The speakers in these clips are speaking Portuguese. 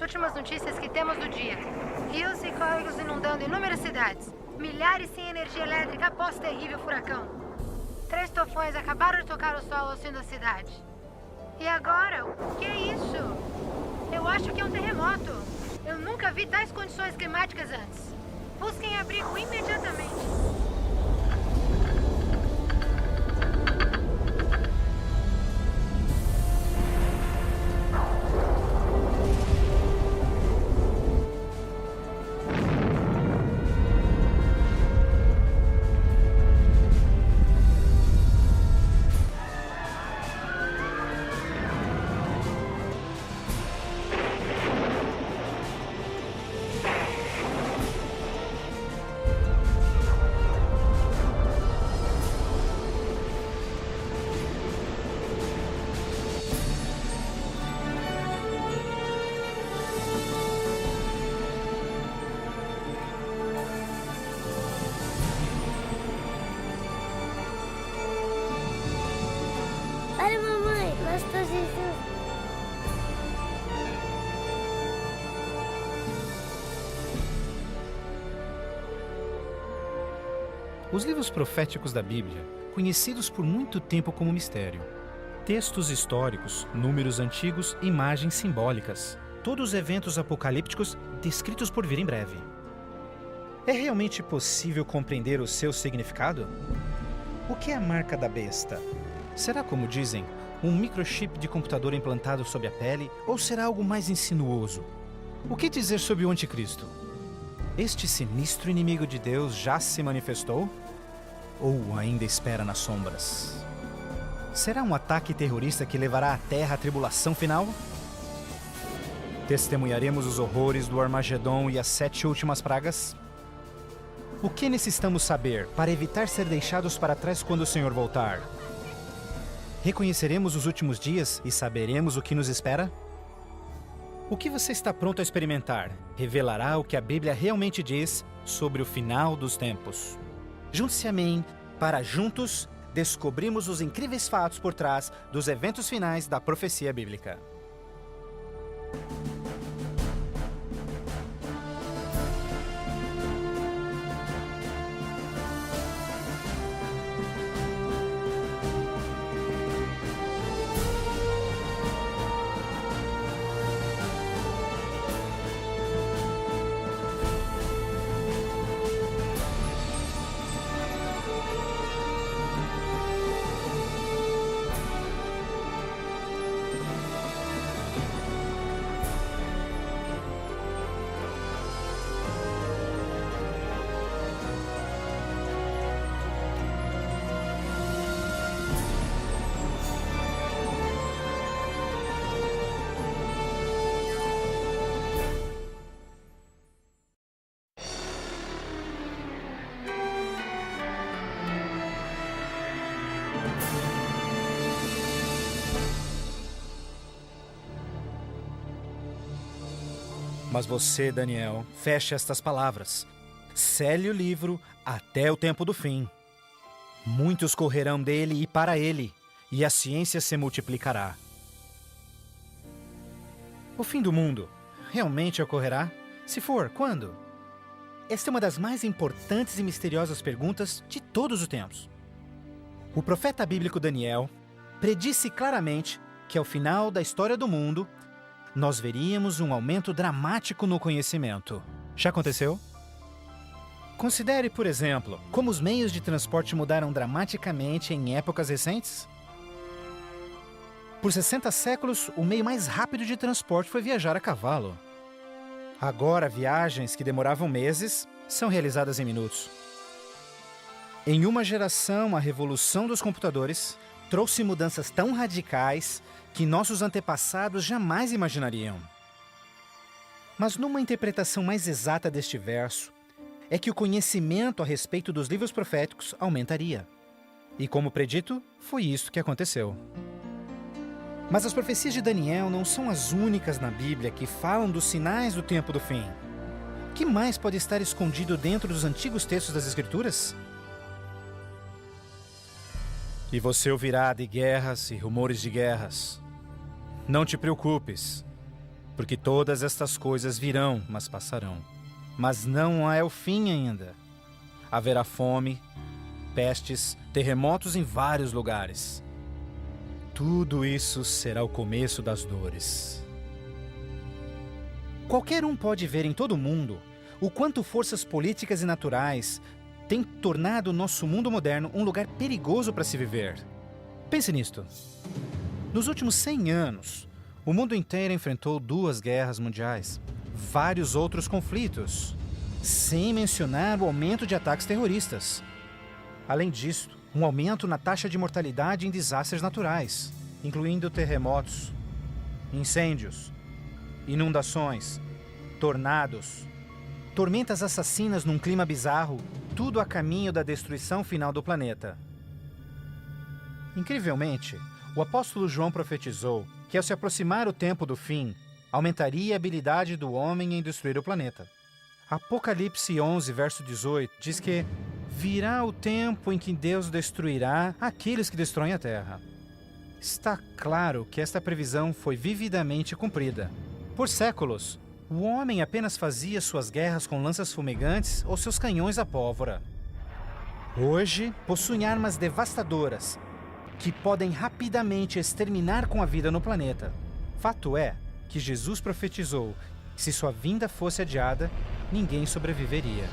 últimas notícias que temos do dia. Rios e córregos inundando inúmeras cidades. Milhares sem energia elétrica após terrível furacão. 3 tufões acabaram de tocar o solo ao sul da cidade. E agora? O que é isso? Eu acho que é um terremoto. Eu nunca vi tais condições climáticas antes. Busquem abrigo imediatamente. Olha, mamãe, Pastor Jesus. Os livros proféticos da Bíblia, conhecidos por muito tempo como mistério. Textos históricos, números antigos, imagens simbólicas. Todos os eventos apocalípticos descritos por vir em breve. É realmente possível compreender o seu significado? O que é a marca da besta? Será, como dizem, um microchip de computador implantado sob a pele ou será algo mais insinuoso? O que dizer sobre o anticristo? Este sinistro inimigo de Deus já se manifestou? Ou ainda espera nas sombras? Será um ataque terrorista que levará a Terra à tribulação final? Testemunharemos os horrores do Armagedon e as 7 últimas pragas? O que necessitamos saber para evitar ser deixados para trás quando o Senhor voltar? Reconheceremos os últimos dias e saberemos o que nos espera? O que você está pronto a experimentar revelará o que a Bíblia realmente diz sobre o final dos tempos. Junte-se a mim para juntos descobrirmos os incríveis fatos por trás dos eventos finais da profecia bíblica. Mas você, Daniel, feche estas palavras. Cele o livro até o tempo do fim. Muitos correrão dele e para ele, e a ciência se multiplicará. O fim do mundo realmente ocorrerá? Se for, quando? Esta é uma das mais importantes e misteriosas perguntas de todos os tempos. O profeta bíblico Daniel predisse claramente que ao final da história do mundo, nós veríamos um aumento dramático no conhecimento. Já aconteceu? Considere, por exemplo, como os meios de transporte mudaram dramaticamente em épocas recentes. Por 60 séculos, o meio mais rápido de transporte foi viajar a cavalo. Agora, viagens que demoravam meses são realizadas em minutos. Em uma geração, a revolução dos computadores trouxe mudanças tão radicais que nossos antepassados jamais imaginariam. Mas numa interpretação mais exata deste verso, é que o conhecimento a respeito dos livros proféticos aumentaria. E como predito, foi isso que aconteceu. Mas as profecias de Daniel não são as únicas na Bíblia que falam dos sinais do tempo do fim. O que mais pode estar escondido dentro dos antigos textos das Escrituras? E você ouvirá de guerras e rumores de guerras. Não te preocupes. porque todas estas coisas virão, mas passarão. Mas não é o fim ainda. Haverá fome, pestes, terremotos em vários lugares. Tudo isso será o começo das dores. Qualquer um pode ver em todo o mundo o quanto forças políticas e naturais têm tornado o nosso mundo moderno um lugar perigoso para se viver. Pense nisto. Nos últimos 100 anos, o mundo inteiro enfrentou 2 guerras mundiais, vários outros conflitos, sem mencionar o aumento de ataques terroristas. Além disso, um aumento na taxa de mortalidade em desastres naturais, incluindo terremotos, incêndios, inundações, tornados, tormentas assassinas num clima bizarro, tudo a caminho da destruição final do planeta. Incrivelmente, o apóstolo João profetizou que ao se aproximar o tempo do fim, aumentaria a habilidade do homem em destruir o planeta. Apocalipse 11, verso 18, diz que virá o tempo em que Deus destruirá aqueles que destroem a terra. Está claro que esta previsão foi vividamente cumprida. Por séculos, o homem apenas fazia suas guerras com lanças fumegantes ou seus canhões à pólvora. Hoje, possuem armas devastadoras que podem rapidamente exterminar com a vida no planeta. Fato é que Jesus profetizou que se sua vinda fosse adiada, ninguém sobreviveria.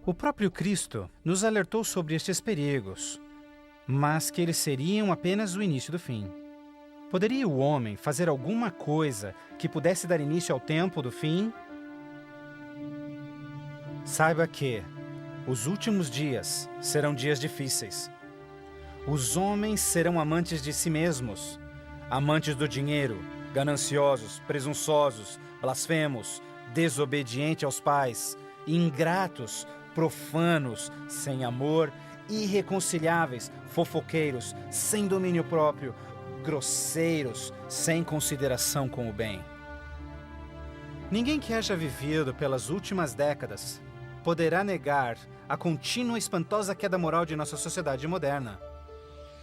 O próprio Cristo nos alertou sobre estes perigos, mas que eles seriam apenas o início do fim. Poderia o homem fazer alguma coisa que pudesse dar início ao tempo do fim? Saiba que os últimos dias serão dias difíceis. Os homens serão amantes de si mesmos, amantes do dinheiro, gananciosos, presunçosos, blasfemos, desobedientes aos pais, ingratos, profanos, sem amor, irreconciliáveis, fofoqueiros, sem domínio próprio, grosseiros, sem consideração com o bem. Ninguém que haja vivido pelas últimas décadas poderá negar a contínua e espantosa queda moral de nossa sociedade moderna.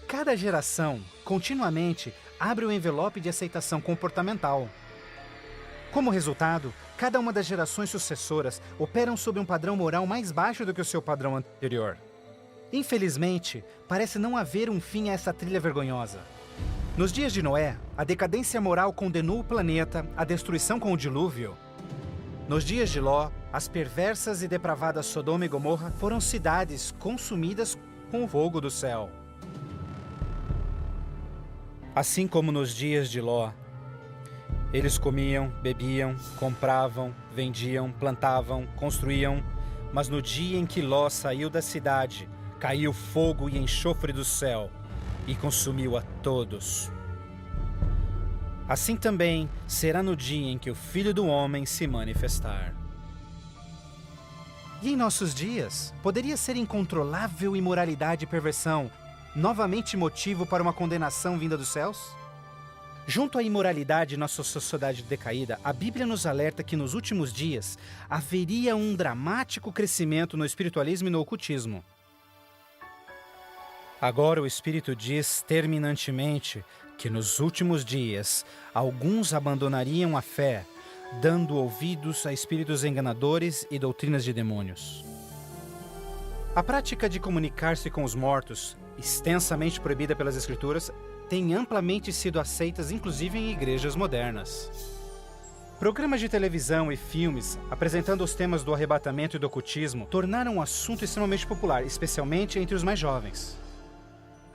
Cada geração, continuamente, abre o envelope de aceitação comportamental. Como resultado, cada uma das gerações sucessoras operam sob um padrão moral mais baixo do que o seu padrão anterior. Infelizmente, parece não haver um fim a essa trilha vergonhosa. Nos dias de Noé, a decadência moral condenou o planeta à destruição com o dilúvio. Nos dias de Ló, as perversas e depravadas Sodoma e Gomorra foram cidades consumidas com o fogo do céu. Assim como nos dias de Ló, eles comiam, bebiam, compravam, vendiam, plantavam, construíam, mas no dia em que Ló saiu da cidade, caiu fogo e enxofre do céu e consumiu a todos. Assim também será no dia em que o Filho do Homem se manifestar. E em nossos dias, poderia ser incontrolável imoralidade e perversão novamente motivo para uma condenação vinda dos céus? Junto à imoralidade de nossa sociedade decaída, a Bíblia nos alerta que nos últimos dias haveria um dramático crescimento no espiritualismo e no ocultismo. Agora o Espírito diz terminantemente que nos últimos dias alguns abandonariam a fé, dando ouvidos a espíritos enganadores e doutrinas de demônios. A prática de comunicar-se com os mortos, extensamente proibida pelas Escrituras, tem amplamente sido aceitas inclusive em igrejas modernas. Programas de televisão e filmes apresentando os temas do arrebatamento e do ocultismo tornaram um assunto extremamente popular, especialmente entre os mais jovens.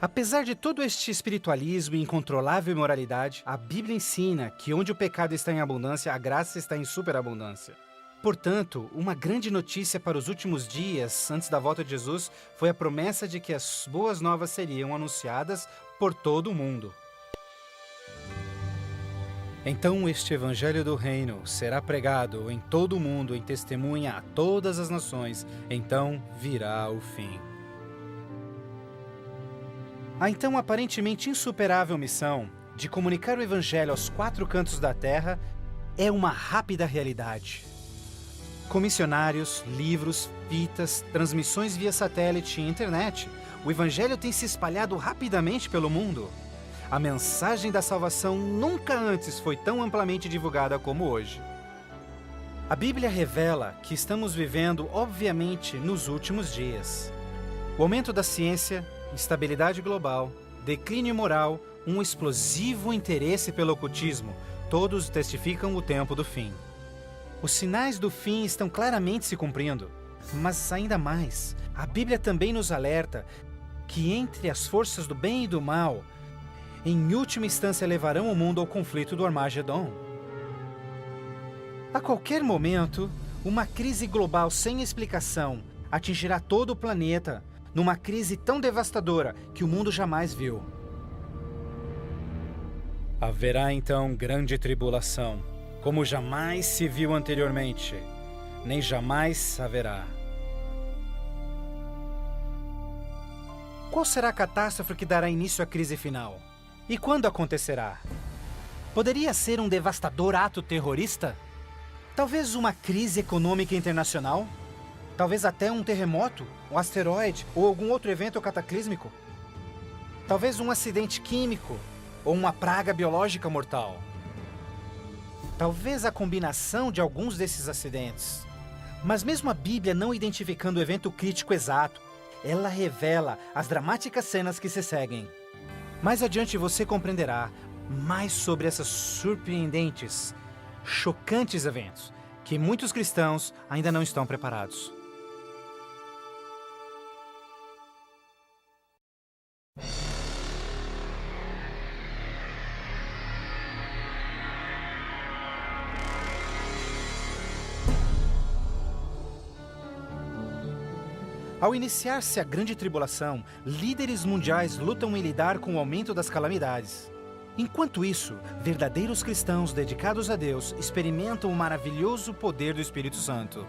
Apesar de todo este espiritualismo e incontrolável imoralidade, a Bíblia ensina que onde o pecado está em abundância, a graça está em superabundância. Portanto, uma grande notícia para os últimos dias, antes da volta de Jesus, foi a promessa de que as boas novas seriam anunciadas por todo o mundo. Então este evangelho do reino será pregado em todo o mundo em testemunha a todas as nações, então virá o fim. A então aparentemente insuperável missão de comunicar o Evangelho aos 4 cantos da Terra é uma rápida realidade. Com missionários, livros, fitas, transmissões via satélite e internet, o Evangelho tem se espalhado rapidamente pelo mundo. a mensagem da salvação nunca antes foi tão amplamente divulgada como hoje. A Bíblia revela que estamos vivendo, obviamente, nos últimos dias. O aumento da ciência, instabilidade global, declínio moral, um explosivo interesse pelo ocultismo, todos testificam o tempo do fim. Os sinais do fim estão claramente se cumprindo, mas ainda mais, a Bíblia também nos alerta que entre as forças do bem e do mal, em última instância levarão o mundo ao conflito do Armagedon. A qualquer momento, uma crise global sem explicação atingirá todo o planeta, numa crise tão devastadora que o mundo jamais viu. Haverá então grande tribulação, como jamais se viu anteriormente, nem jamais haverá. Qual será a catástrofe que dará início à crise final? E quando acontecerá? Poderia ser um devastador ato terrorista? Talvez uma crise econômica internacional? Talvez até um terremoto, um asteroide ou algum outro evento cataclísmico? Talvez um acidente químico ou uma praga biológica mortal? Talvez a combinação de alguns desses acidentes. Mas mesmo a Bíblia não identificando o evento crítico exato, ela revela as dramáticas cenas que se seguem. Mais adiante você compreenderá mais sobre esses surpreendentes, chocantes eventos que muitos cristãos ainda não estão preparados. Ao iniciar-se a grande tribulação, líderes mundiais lutam em lidar com o aumento das calamidades. Enquanto isso, verdadeiros cristãos dedicados a Deus experimentam o maravilhoso poder do Espírito Santo.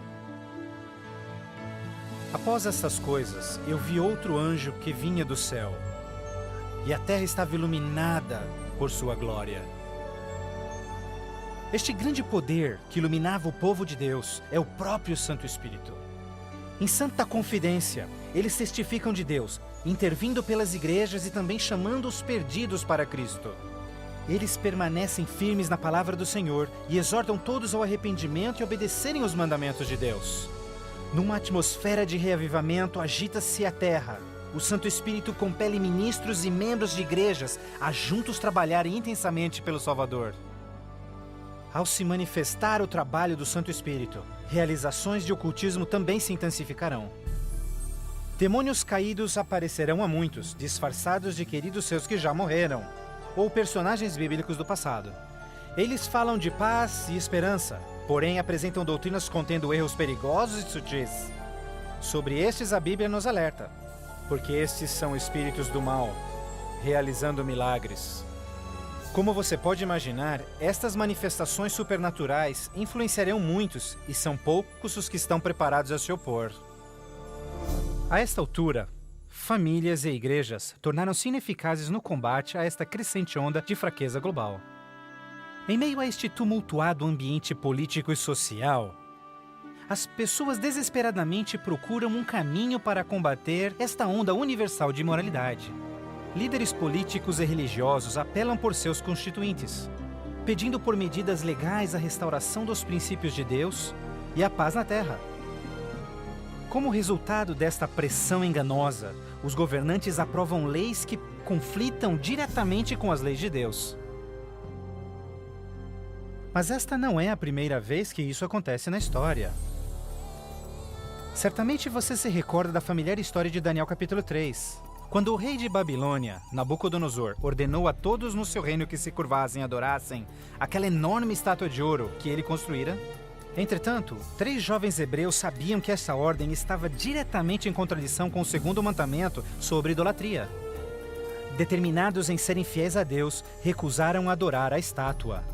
Após essas coisas, eu vi outro anjo que vinha do céu, e a terra estava iluminada por sua glória. Este grande poder que iluminava o povo de Deus é o próprio Santo Espírito. Em santa confidência, eles testificam de Deus, intervindo pelas igrejas e também chamando os perdidos para Cristo. Eles permanecem firmes na palavra do Senhor e exortam todos ao arrependimento e obedecerem os mandamentos de Deus. Numa atmosfera de reavivamento, agita-se a terra. O Santo Espírito compele ministros e membros de igrejas a juntos trabalharem intensamente pelo Salvador. Ao se manifestar o trabalho do Santo Espírito, realizações de ocultismo também se intensificarão. Demônios caídos aparecerão a muitos, disfarçados de queridos seus que já morreram, ou personagens bíblicos do passado. Eles falam de paz e esperança, porém apresentam doutrinas contendo erros perigosos e sutis. Sobre estes a Bíblia nos alerta, porque estes são espíritos do mal, realizando milagres. Como você pode imaginar, estas manifestações supernaturais influenciarão muitos e são poucos os que estão preparados a se opor. A esta altura, famílias e igrejas tornaram-se ineficazes no combate a esta crescente onda de fraqueza global. Em meio a este tumultuado ambiente político e social, as pessoas desesperadamente procuram um caminho para combater esta onda universal de imoralidade. Líderes políticos e religiosos apelam por seus constituintes, pedindo por medidas legais a restauração dos princípios de Deus e a paz na terra. Como resultado desta pressão enganosa, os governantes aprovam leis que conflitam diretamente com as leis de Deus. Mas esta não é a primeira vez que isso acontece na história. Certamente você se recorda da familiar história de Daniel capítulo 3. Quando o rei de Babilônia, Nabucodonosor, ordenou a todos no seu reino que se curvassem e adorassem aquela enorme estátua de ouro que ele construíra. Entretanto, 3 jovens hebreus sabiam que essa ordem estava diretamente em contradição com o segundo mandamento sobre idolatria. Determinados em serem fiéis a Deus, recusaram adorar a estátua.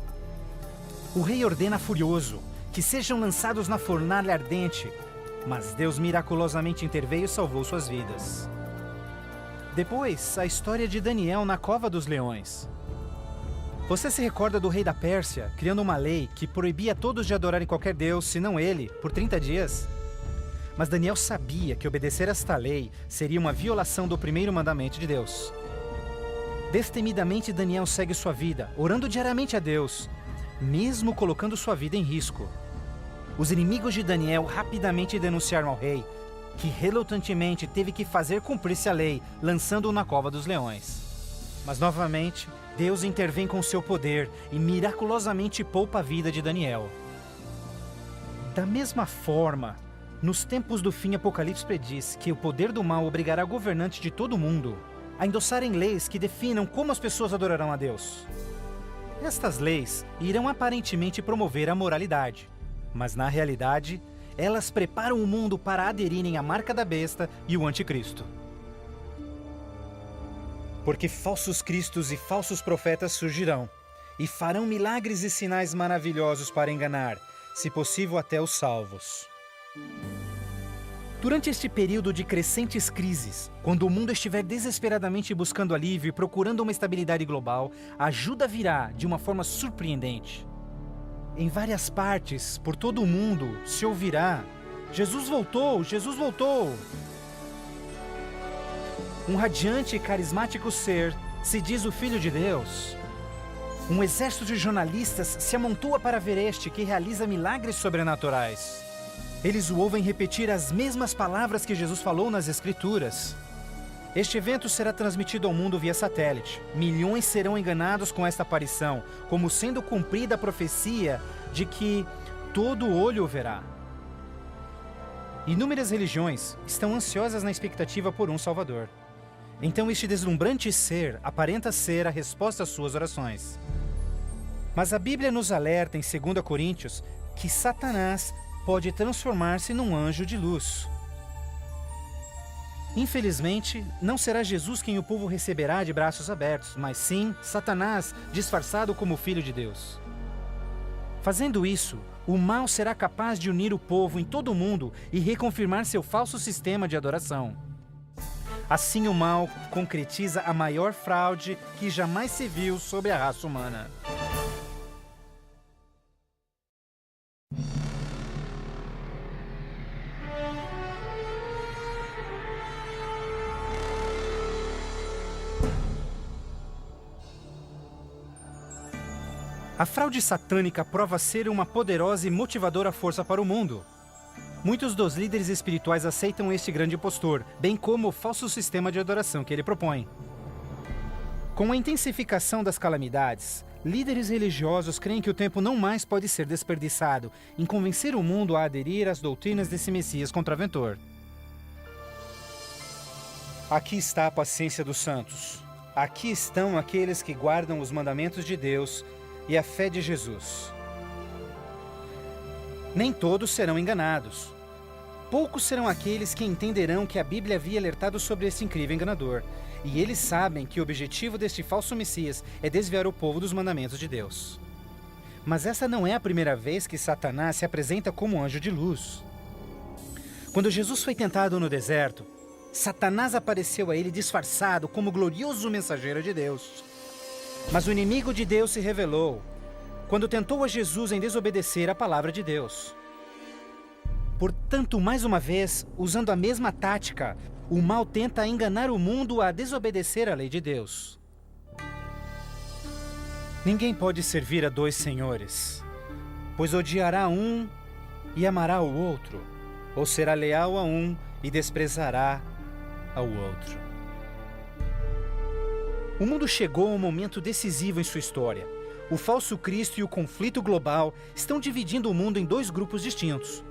O rei ordena furioso que sejam lançados na fornalha ardente, mas Deus miraculosamente interveio e salvou suas vidas. Depois, a história de Daniel na cova dos leões. Você se recorda do rei da Pérsia criando uma lei que proibia todos de adorarem qualquer deus, senão ele, por 30 dias? Mas Daniel sabia que obedecer esta lei seria uma violação do primeiro mandamento de Deus. Destemidamente, Daniel segue sua vida, orando diariamente a Deus, mesmo colocando sua vida em risco. Os inimigos de Daniel rapidamente denunciaram ao rei, que relutantemente teve que fazer cumprir-se a lei, lançando-o na cova dos leões. Mas novamente, Deus intervém com seu poder e miraculosamente poupa a vida de Daniel. Da mesma forma, nos tempos do fim, Apocalipse prediz que o poder do mal obrigará governantes de todo o mundo a endossarem leis que definam como as pessoas adorarão a Deus. Estas leis irão aparentemente promover a moralidade, mas na realidade, elas preparam o mundo para aderirem à marca da besta e o anticristo. Porque falsos cristos e falsos profetas surgirão e farão milagres e sinais maravilhosos para enganar, se possível até os salvos. Durante este período de crescentes crises, quando o mundo estiver desesperadamente buscando alívio e procurando uma estabilidade global, a ajuda virá de uma forma surpreendente. Em várias partes, por todo o mundo, se ouvirá: Jesus voltou! Jesus voltou! Um radiante e carismático ser se diz o Filho de Deus. Um exército de jornalistas se amontoa para ver este que realiza milagres sobrenaturais. Eles o ouvem repetir as mesmas palavras que Jesus falou nas Escrituras. Este evento será transmitido ao mundo via satélite. Milhões serão enganados com esta aparição, como sendo cumprida a profecia de que todo olho o verá. Inúmeras religiões estão ansiosas na expectativa por um Salvador. Então este deslumbrante ser aparenta ser a resposta às suas orações. Mas a Bíblia nos alerta em 2 Coríntios que Satanás pode transformar-se num anjo de luz. Infelizmente, não será Jesus quem o povo receberá de braços abertos, mas sim Satanás, disfarçado como Filho de Deus. Fazendo isso, o mal será capaz de unir o povo em todo o mundo e reconfirmar seu falso sistema de adoração. Assim, o mal concretiza a maior fraude que jamais se viu sobre a raça humana. A fraude satânica prova ser uma poderosa e motivadora força para o mundo. Muitos dos líderes espirituais aceitam este grande impostor, bem como o falso sistema de adoração que ele propõe. Com a intensificação das calamidades, líderes religiosos creem que o tempo não mais pode ser desperdiçado em convencer o mundo a aderir às doutrinas desse Messias contraventor. Aqui está a paciência dos santos. Aqui estão aqueles que guardam os mandamentos de Deus e a fé de Jesus. Nem todos serão enganados. Poucos serão aqueles que entenderão que a Bíblia havia alertado sobre esse incrível enganador, e eles sabem que o objetivo deste falso Messias é desviar o povo dos mandamentos de Deus. Mas essa não é a primeira vez que Satanás se apresenta como anjo de luz. Quando Jesus foi tentado no deserto, Satanás apareceu a ele disfarçado como glorioso mensageiro de Deus. Mas o inimigo de Deus se revelou quando tentou a Jesus em desobedecer a palavra de Deus. Portanto, mais uma vez, usando a mesma tática, o mal tenta enganar o mundo a desobedecer a lei de Deus. Ninguém pode servir a dois senhores, pois odiará um e amará o outro, ou será leal a um e desprezará ao outro. O mundo chegou a um momento decisivo em sua história. O falso Cristo e o conflito global estão dividindo o mundo em dois grupos distintos: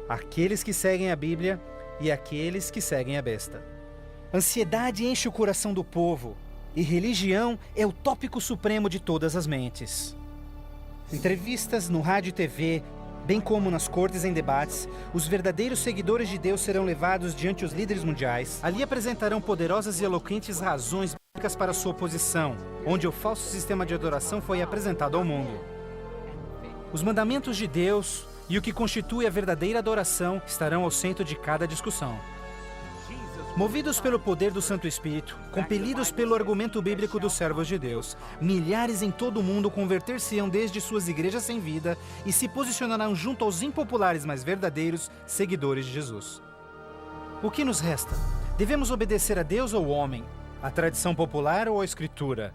aqueles que seguem a Bíblia e aqueles que seguem a besta. Ansiedade enche o coração do povo, e religião é o tópico supremo de todas as mentes. Entrevistas no rádio e TV, bem como nas cortes em debates, os verdadeiros seguidores de Deus serão levados diante os líderes mundiais. Ali apresentarão poderosas e eloquentes razões bíblicas para sua oposição, onde o falso sistema de adoração foi apresentado ao mundo. Os mandamentos de Deus e o que constitui a verdadeira adoração estarão ao centro de cada discussão. Movidos pelo poder do Santo Espírito, compelidos pelo argumento bíblico dos servos de Deus, milhares em todo o mundo converter-se-ão desde suas igrejas sem vida e se posicionarão junto aos impopulares, mas verdadeiros seguidores de Jesus. O que nos resta? Devemos obedecer a Deus ou ao homem? A tradição popular ou a escritura?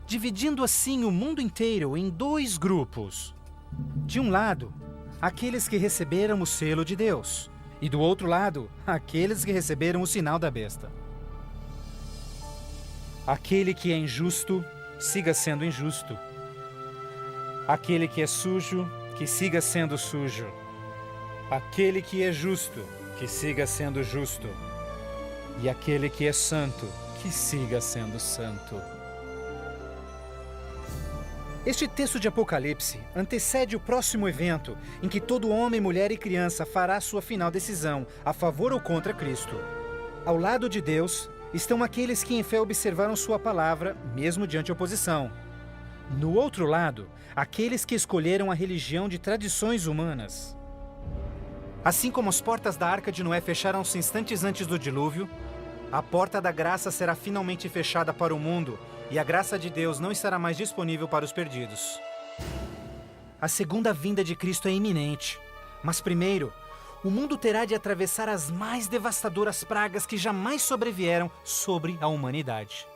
Dividindo assim o mundo inteiro em dois grupos. De um lado, aqueles que receberam o selo de Deus. E do outro lado, aqueles que receberam o sinal da besta. Aquele que é injusto, siga sendo injusto. Aquele que é sujo, que siga sendo sujo. Aquele que é justo, que siga sendo justo. E aquele que é santo, que siga sendo santo. Este texto de Apocalipse antecede o próximo evento em que todo homem, mulher e criança fará sua final decisão a favor ou contra Cristo. Ao lado de Deus estão aqueles que em fé observaram sua palavra, mesmo diante oposição. No outro lado, aqueles que escolheram a religião de tradições humanas. Assim como as portas da Arca de Noé fecharam-se instantes antes do dilúvio, a porta da graça será finalmente fechada para o mundo e a graça de Deus não estará mais disponível para os perdidos. A segunda vinda de Cristo é iminente, mas primeiro, o mundo terá de atravessar as mais devastadoras pragas que jamais sobrevieram sobre a humanidade.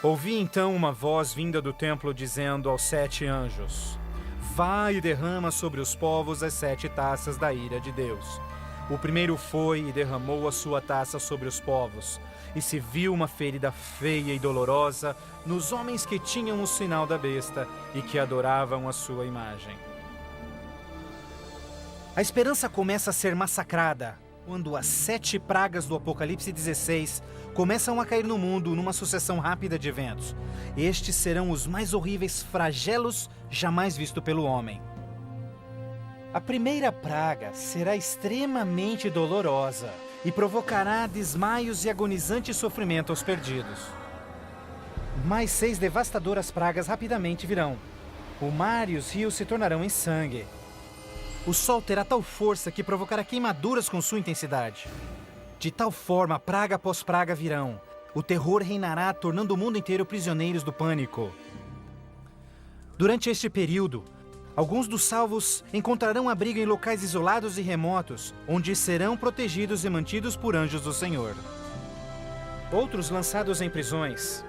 Ouvi então uma voz vinda do templo dizendo aos 7 anjos: Vai e derrama sobre os povos as 7 taças da ira de Deus. O primeiro foi e derramou a sua taça sobre os povos, e se viu uma ferida feia e dolorosa nos homens que tinham o sinal da besta e que adoravam a sua imagem. A esperança começa a ser massacrada quando as 7 pragas do Apocalipse 16 começam a cair no mundo numa sucessão rápida de eventos. Estes serão os mais horríveis flagelos jamais vistos pelo homem. A primeira praga será extremamente dolorosa e provocará desmaios e agonizante sofrimento aos perdidos. Mais 6 devastadoras pragas rapidamente virão. O mar e os rios se tornarão em sangue. O sol terá tal força que provocará queimaduras com sua intensidade. De tal forma, praga após praga virão. O terror reinará, tornando o mundo inteiro prisioneiros do pânico. Durante este período, alguns dos salvos encontrarão abrigo em locais isolados e remotos, onde serão protegidos e mantidos por anjos do Senhor. Outros lançados em prisões,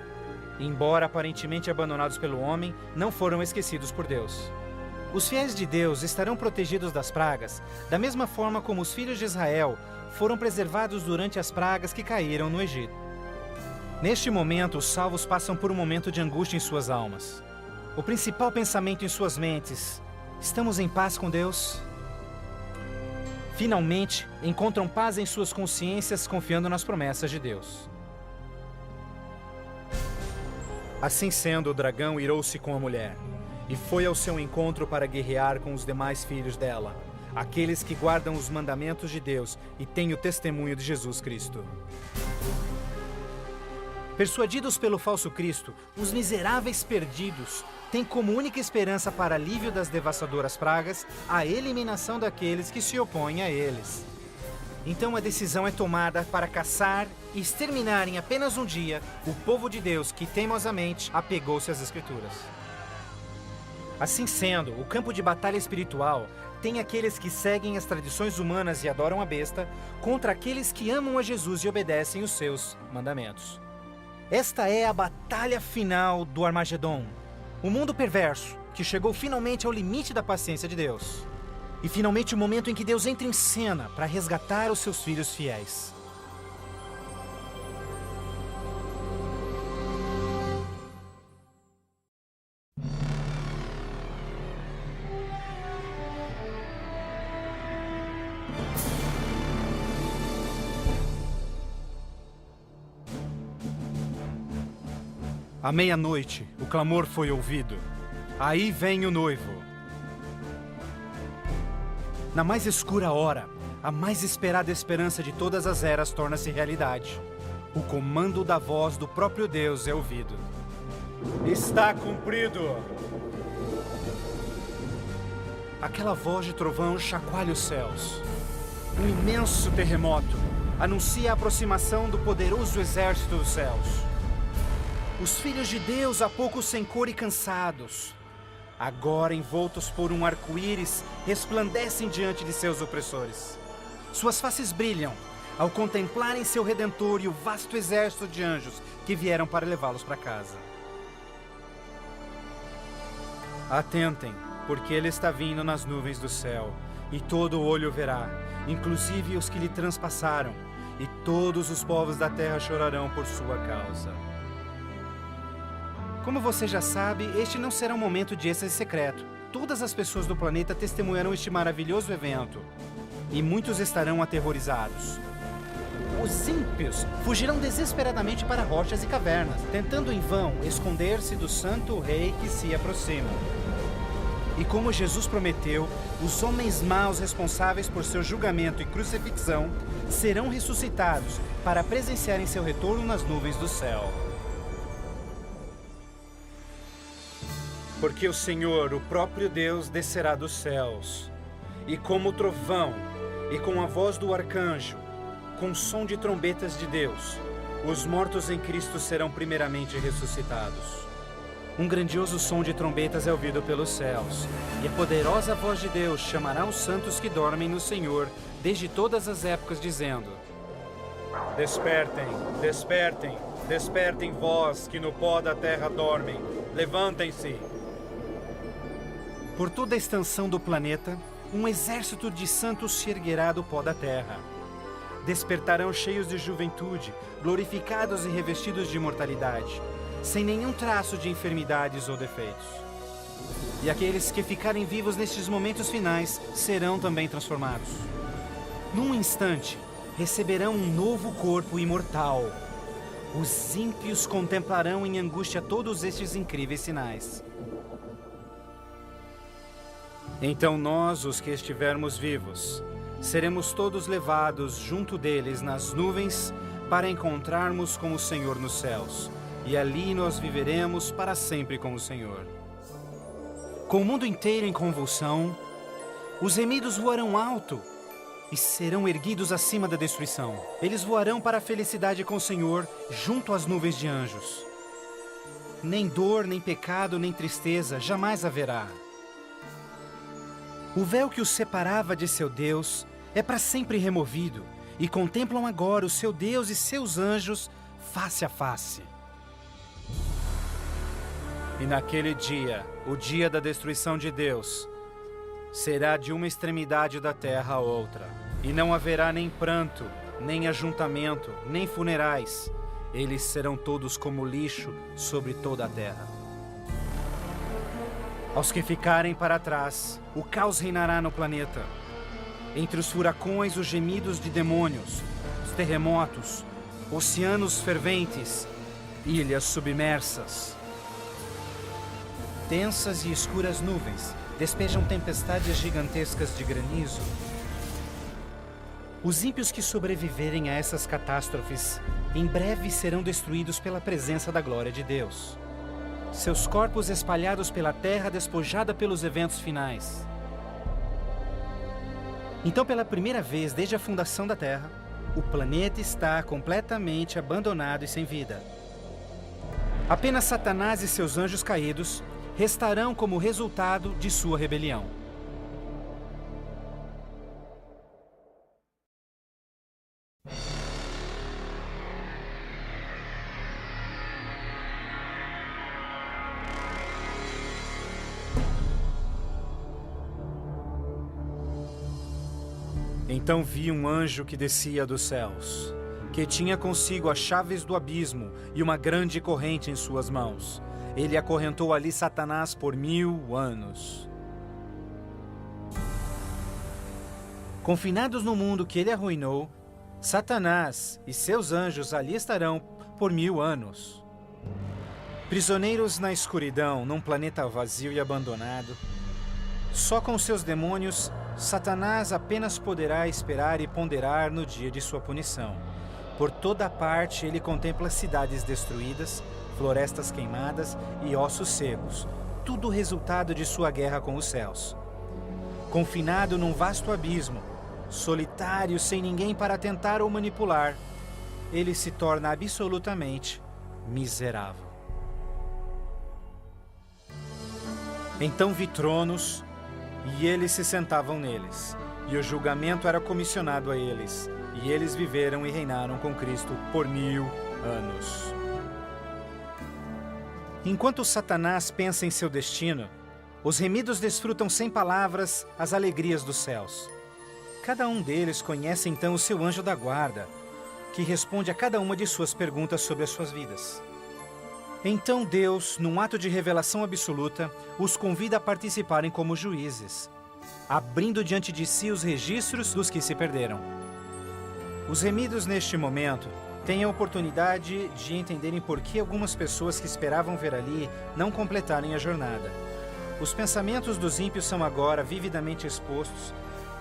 embora aparentemente abandonados pelo homem, não foram esquecidos por Deus. Os fiéis de Deus estarão protegidos das pragas, da mesma forma como os filhos de Israel foram preservados durante as pragas que caíram no Egito. Neste momento, os salvos passam por um momento de angústia em suas almas. O principal pensamento em suas mentes: estamos em paz com Deus? Finalmente, encontram paz em suas consciências confiando nas promessas de Deus. Assim sendo, o dragão irou-se com a mulher e foi ao seu encontro para guerrear com os demais filhos dela, aqueles que guardam os mandamentos de Deus e têm o testemunho de Jesus Cristo. Persuadidos pelo falso Cristo, os miseráveis perdidos têm como única esperança para alívio das devastadoras pragas a eliminação daqueles que se opõem a eles. Então a decisão é tomada para caçar e exterminar em apenas um dia o povo de Deus que teimosamente apegou-se às Escrituras. Assim sendo, o campo de batalha espiritual tem aqueles que seguem as tradições humanas e adoram a besta contra aqueles que amam a Jesus e obedecem os seus mandamentos. Esta é a batalha final do Armagedon, o mundo perverso que chegou finalmente ao limite da paciência de Deus. E finalmente o momento em que Deus entra em cena para resgatar os seus filhos fiéis. À meia-noite, o clamor foi ouvido. Aí vem o noivo. Na mais escura hora, a mais esperada esperança de todas as eras torna-se realidade. O comando da voz do próprio Deus é ouvido. Está cumprido! Aquela voz de trovão chacoalha os céus. Um imenso terremoto anuncia a aproximação do poderoso exército dos céus. Os filhos de Deus, há pouco sem cor e cansados, agora envoltos por um arco-íris, resplandecem diante de seus opressores. Suas faces brilham, ao contemplarem seu Redentor e o vasto exército de anjos que vieram para levá-los para casa. Atentem, porque ele está vindo nas nuvens do céu, e todo olho verá, inclusive os que lhe transpassaram, e todos os povos da terra chorarão por sua causa. Como você já sabe, este não será um momento de êxtase secreto. Todas as pessoas do planeta testemunharão este maravilhoso evento, e muitos estarão aterrorizados. Os ímpios fugirão desesperadamente para rochas e cavernas, tentando em vão esconder-se do santo rei que se aproxima. E como Jesus prometeu, os homens maus responsáveis por seu julgamento e crucifixão serão ressuscitados para presenciarem seu retorno nas nuvens do céu. Porque o Senhor, o próprio Deus, descerá dos céus, e como trovão, e com a voz do arcanjo, com o som de trombetas de Deus, os mortos em Cristo serão primeiramente ressuscitados. Um grandioso som de trombetas é ouvido pelos céus, e a poderosa voz de Deus chamará os santos que dormem no Senhor desde todas as épocas, dizendo: Despertem, despertem, despertem vós que no pó da terra dormem, levantem-se. Por toda a extensão do planeta, um exército de santos se erguerá do pó da terra. Despertarão cheios de juventude, glorificados e revestidos de imortalidade, sem nenhum traço de enfermidades ou defeitos. E aqueles que ficarem vivos nestes momentos finais serão também transformados. Num instante, receberão um novo corpo imortal. Os ímpios contemplarão em angústia todos estes incríveis sinais. Então nós, os que estivermos vivos, seremos todos levados junto deles nas nuvens para encontrarmos com o Senhor nos céus, e ali nós viveremos para sempre com o Senhor. Com o mundo inteiro em convulsão, os remidos voarão alto e serão erguidos acima da destruição. Eles voarão para a felicidade com o Senhor junto às nuvens de anjos. Nem dor, nem pecado, nem tristeza jamais haverá. O véu que os separava de seu Deus é para sempre removido, e contemplam agora o seu Deus e seus anjos face a face. E naquele dia, o dia da destruição de Deus, será de uma extremidade da terra a outra, e não haverá nem pranto, nem ajuntamento, nem funerais. Eles serão todos como lixo sobre toda a terra. Aos que ficarem para trás, o caos reinará no planeta. Entre os furacões, os gemidos de demônios, os terremotos, oceanos ferventes, ilhas submersas. Densas e escuras nuvens despejam tempestades gigantescas de granizo. Os ímpios que sobreviverem a essas catástrofes, em breve serão destruídos pela presença da glória de Deus. Seus corpos espalhados pela terra despojada pelos eventos finais. Então, pela primeira vez desde a fundação da Terra, o planeta está completamente abandonado e sem vida. Apenas Satanás e seus anjos caídos restarão como resultado de sua rebelião. Então vi um anjo que descia dos céus, que tinha consigo as chaves do abismo e uma grande corrente em suas mãos. Ele acorrentou ali Satanás por 1000 anos. Confinados no mundo que ele arruinou, Satanás e seus anjos ali estarão por 1000 anos. Prisioneiros na escuridão, num planeta vazio e abandonado, só com seus demônios, Satanás apenas poderá esperar e ponderar no dia de sua punição. Por toda parte ele contempla cidades destruídas, florestas queimadas e ossos secos, tudo resultado de sua guerra com os céus. Confinado num vasto abismo, solitário, sem ninguém para tentar ou manipular, ele se torna absolutamente miserável. Então vi tronos, e eles se sentavam neles, e o julgamento era comissionado a eles. E eles viveram e reinaram com Cristo por 1000 anos. Enquanto Satanás pensa em seu destino, os remidos desfrutam sem palavras as alegrias dos céus. Cada um deles conhece então o seu anjo da guarda, que responde a cada uma de suas perguntas sobre as suas vidas. Então Deus, num ato de revelação absoluta, os convida a participarem como juízes, abrindo diante de si os registros dos que se perderam. Os remidos, neste momento, têm a oportunidade de entenderem por que algumas pessoas que esperavam ver ali não completarem a jornada. Os pensamentos dos ímpios são agora vividamente expostos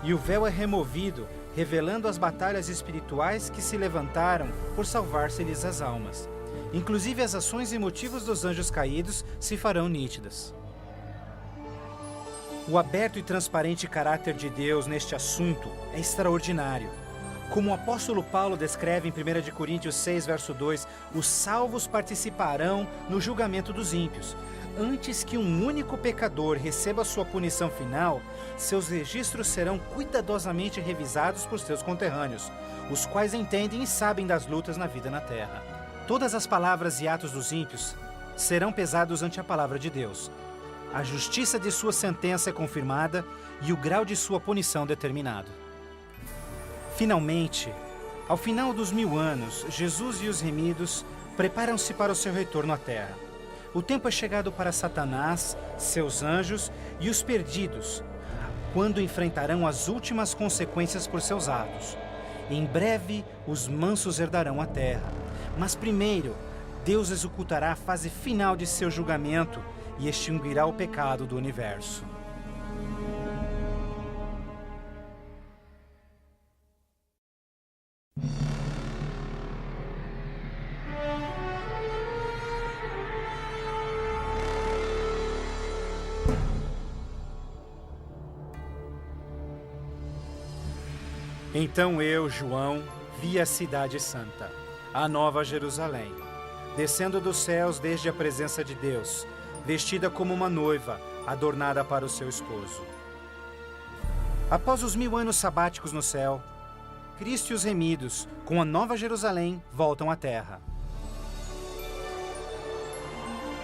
e o véu é removido, revelando as batalhas espirituais que se levantaram por salvar-se-lhes as almas. Inclusive as ações e motivos dos anjos caídos se farão nítidas. O aberto e transparente caráter de Deus neste assunto é extraordinário. Como o apóstolo Paulo descreve em 1 Coríntios 6, verso 2, os salvos participarão no julgamento dos ímpios. Antes que um único pecador receba sua punição final, seus registros serão cuidadosamente revisados por seus conterrâneos, os quais entendem e sabem das lutas na vida na terra. Todas as palavras e atos dos ímpios serão pesados ante a palavra de Deus. A justiça de sua sentença é confirmada e o grau de sua punição determinado. Finalmente, ao final dos 1000 anos, Jesus e os remidos preparam-se para o seu retorno à terra. O tempo é chegado para Satanás, seus anjos e os perdidos, quando enfrentarão as últimas consequências por seus atos. Em breve, os mansos herdarão a terra. Mas primeiro, Deus executará a fase final de seu julgamento e extinguirá o pecado do universo. Então eu, João, vi a cidade santa, a nova Jerusalém, descendo dos céus desde a presença de Deus, vestida como uma noiva, adornada para o seu esposo. Após os 1000 anos sabáticos no céu, Cristo e os remidos, com a nova Jerusalém, voltam à terra.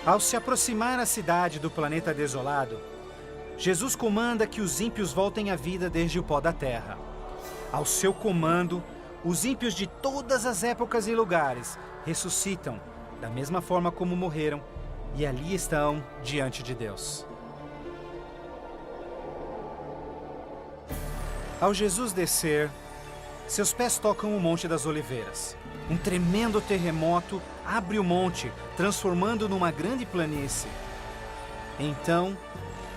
Ao se aproximar a cidade do planeta desolado, Jesus comanda que os ímpios voltem à vida desde o pó da terra. Ao seu comando, os ímpios de todas as épocas e lugares ressuscitam, da mesma forma como morreram, e ali estão diante de Deus. Ao Jesus descer, seus pés tocam o Monte das Oliveiras. Um tremendo terremoto abre o monte, transformando numa grande planície. Então,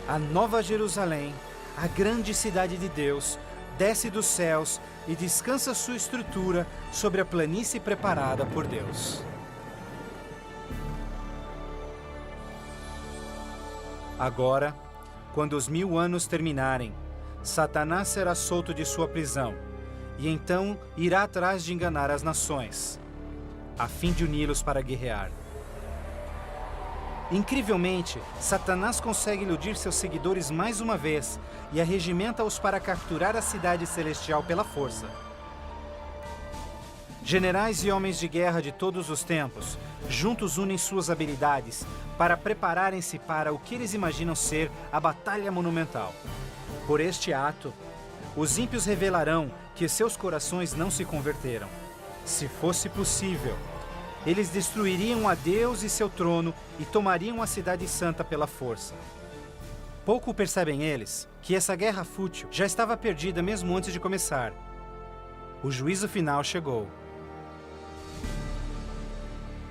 a nova Jerusalém, a grande cidade de Deus, desce dos céus e descansa sua estrutura sobre a planície preparada por Deus. Agora, quando os 1000 anos terminarem, Satanás será solto de sua prisão, e então irá atrás de enganar as nações, a fim de uni-los para guerrear. Incrivelmente, Satanás consegue iludir seus seguidores mais uma vez e arregimenta-os para capturar a cidade celestial pela força. Generais e homens de guerra de todos os tempos, juntos unem suas habilidades para prepararem-se para o que eles imaginam ser a batalha monumental. Por este ato, os ímpios revelarão que seus corações não se converteram. Se fosse possível, eles destruiriam a Deus e seu trono e tomariam a cidade santa pela força. Pouco percebem eles que essa guerra fútil já estava perdida mesmo antes de começar. O juízo final chegou.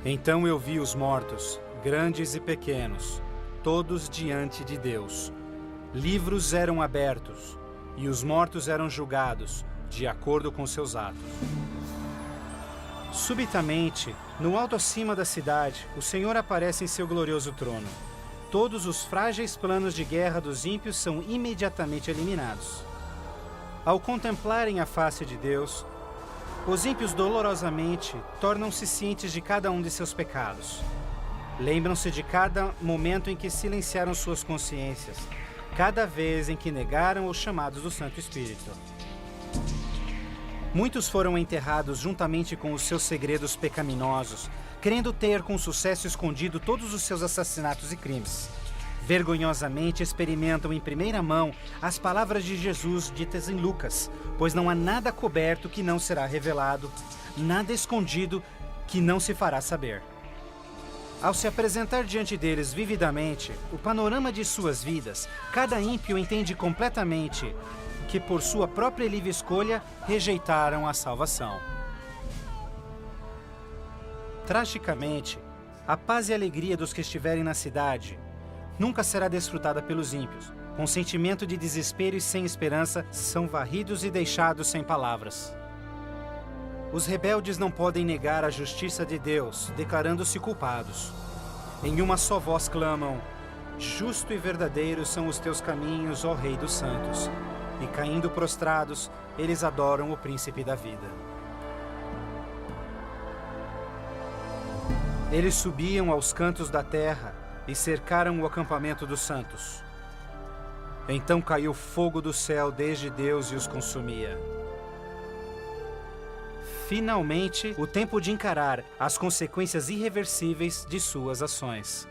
Então eu vi os mortos, grandes e pequenos, todos diante de Deus. Livros eram abertos, e os mortos eram julgados, de acordo com seus atos. Subitamente, no alto acima da cidade, o Senhor aparece em seu glorioso trono. Todos os frágeis planos de guerra dos ímpios são imediatamente eliminados. Ao contemplarem a face de Deus, os ímpios dolorosamente tornam-se cientes de cada um de seus pecados. Lembram-se de cada momento em que silenciaram suas consciências, cada vez em que negaram os chamados do Santo Espírito. Muitos foram enterrados juntamente com os seus segredos pecaminosos, querendo ter com sucesso escondido todos os seus assassinatos e crimes. Vergonhosamente experimentam em primeira mão as palavras de Jesus ditas em Lucas, pois não há nada coberto que não será revelado, nada escondido que não se fará saber. Ao se apresentar diante deles vividamente o panorama de suas vidas, cada ímpio entende completamente que por sua própria livre escolha rejeitaram a salvação. Tragicamente, a paz e a alegria dos que estiverem na cidade nunca será desfrutada pelos ímpios. Com sentimento de desespero e sem esperança, são varridos e deixados sem palavras. Os rebeldes não podem negar a justiça de Deus, declarando-se culpados. Em uma só voz clamam: justo e verdadeiro são os teus caminhos, ó Rei dos Santos. E caindo prostrados, eles adoram o Príncipe da Vida. Eles subiam aos cantos da terra e cercaram o acampamento dos santos. Então caiu fogo do céu desde Deus e os consumia. Finalmente, o tempo de encarar as consequências irreversíveis de suas ações.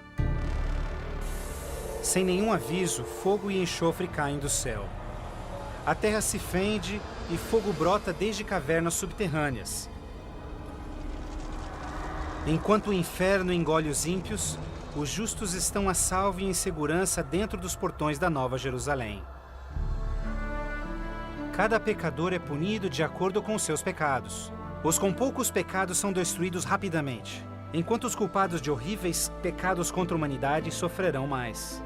Sem nenhum aviso, fogo e enxofre caem do céu. A terra se fende e fogo brota desde cavernas subterrâneas. Enquanto o inferno engole os ímpios, os justos estão a salvo e em segurança dentro dos portões da Nova Jerusalém. Cada pecador é punido de acordo com seus pecados. Os com poucos pecados são destruídos rapidamente, enquanto os culpados de horríveis pecados contra a humanidade sofrerão mais.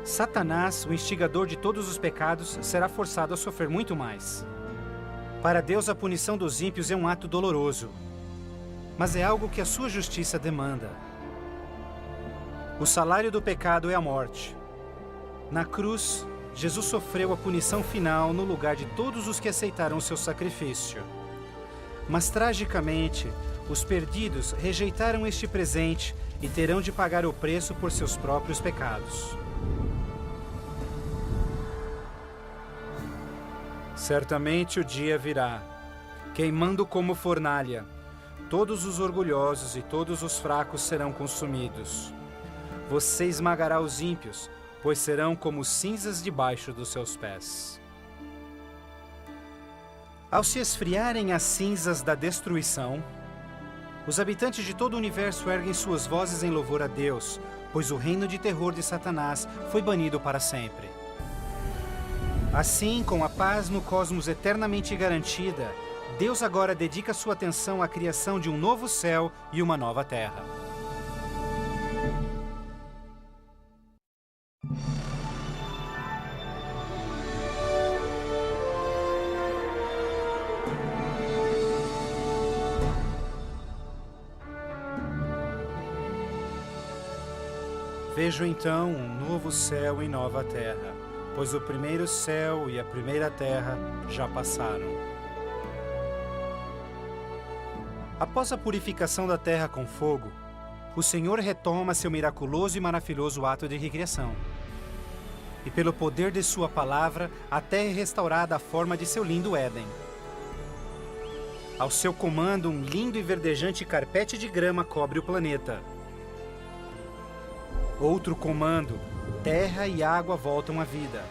Satanás, o instigador de todos os pecados, será forçado a sofrer muito mais. Para Deus, a punição dos ímpios é um ato doloroso, mas é algo que a sua justiça demanda. O salário do pecado é a morte. Na cruz, Jesus sofreu a punição final no lugar de todos os que aceitaram o seu sacrifício. Mas, tragicamente, os perdidos rejeitaram este presente e terão de pagar o preço por seus próprios pecados. Certamente o dia virá, queimando como fornalha. Todos os orgulhosos e todos os fracos serão consumidos. Você esmagará os ímpios, pois serão como cinzas debaixo dos seus pés. Ao se esfriarem as cinzas da destruição, os habitantes de todo o universo erguem suas vozes em louvor a Deus, pois o reino de terror de Satanás foi banido para sempre. Assim, com a paz no cosmos eternamente garantida, Deus agora dedica sua atenção à criação de um novo céu e uma nova terra. Vejo então um novo céu e nova terra, pois o primeiro céu e a primeira terra já passaram. Após a purificação da terra com fogo, o Senhor retoma seu miraculoso e maravilhoso ato de recriação. E pelo poder de sua palavra, a terra é restaurada à forma de seu lindo Éden. Ao seu comando, um lindo e verdejante carpete de grama cobre o planeta. Outro comando, terra e água voltam à vida.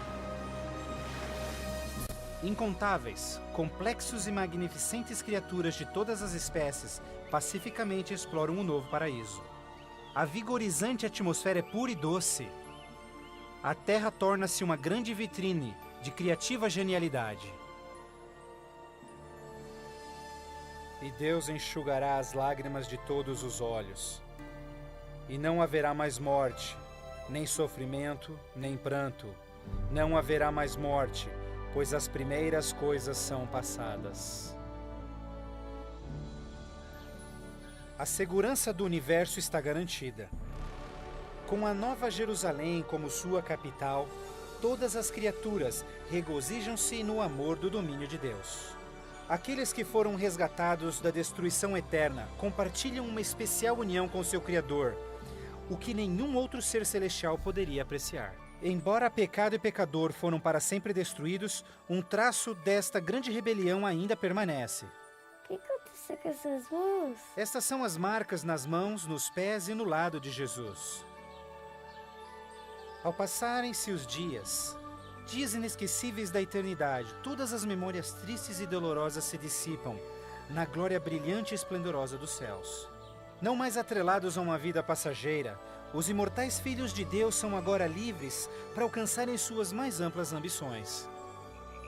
Incontáveis, complexos e magnificentes criaturas de todas as espécies pacificamente exploram um novo paraíso. A vigorizante atmosfera é pura e doce. A terra torna-se uma grande vitrine de criativa genialidade. E Deus enxugará as lágrimas de todos os olhos. E não haverá mais morte, nem sofrimento, nem pranto. Não haverá mais morte, pois as primeiras coisas são passadas. A segurança do universo está garantida. Com a Nova Jerusalém como sua capital, todas as criaturas regozijam-se no amor do domínio de Deus. Aqueles que foram resgatados da destruição eterna compartilham uma especial união com seu Criador, o que nenhum outro ser celestial poderia apreciar. Embora pecado e pecador foram para sempre destruídos, um traço desta grande rebelião ainda permanece. O que aconteceu com essas mãos? Estas são as marcas nas mãos, nos pés e no lado de Jesus. Ao passarem-se os dias inesquecíveis da eternidade, todas as memórias tristes e dolorosas se dissipam na glória brilhante e esplendorosa dos céus. Não mais atrelados a uma vida passageira, os imortais filhos de Deus são agora livres para alcançarem suas mais amplas ambições.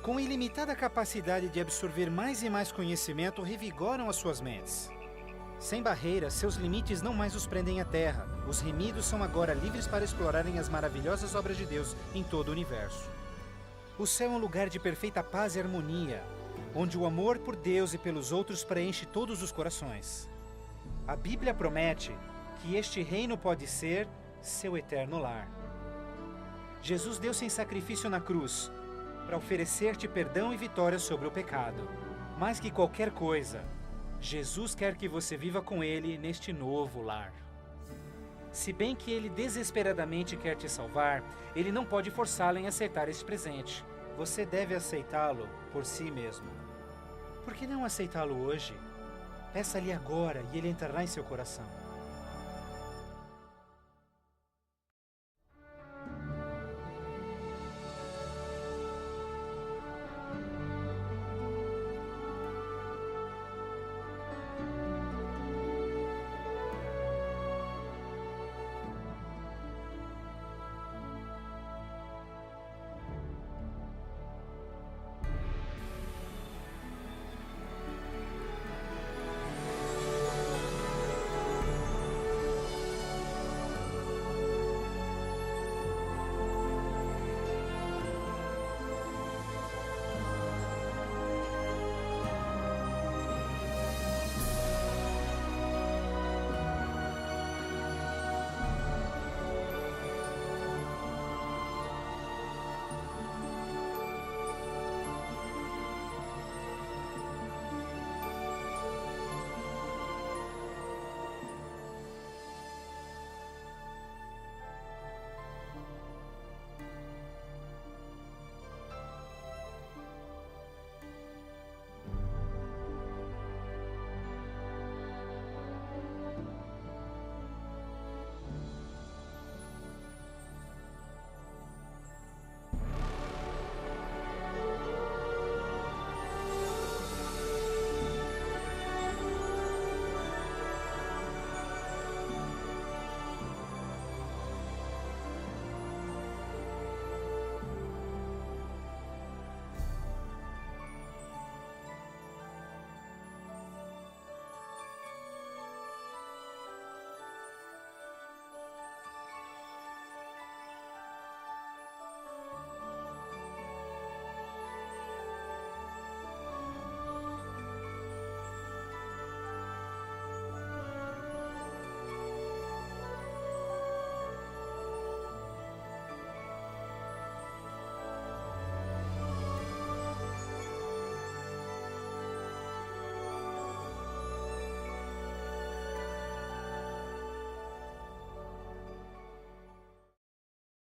Com ilimitada capacidade de absorver mais e mais conhecimento, revigoram as suas mentes. Sem barreiras, seus limites não mais os prendem à terra. Os remidos são agora livres para explorarem as maravilhosas obras de Deus em todo o universo. O céu é um lugar de perfeita paz e harmonia, onde o amor por Deus e pelos outros preenche todos os corações. A Bíblia promete que este reino pode ser seu eterno lar. Jesus deu-se em sacrifício na cruz para oferecer-te perdão e vitória sobre o pecado. Mais que qualquer coisa, Jesus quer que você viva com Ele neste novo lar. Se bem que Ele desesperadamente quer te salvar, Ele não pode forçá-lo em aceitar este presente. Você deve aceitá-lo por si mesmo. Por que não aceitá-lo hoje? Peça-lhe agora e Ele entrará em seu coração.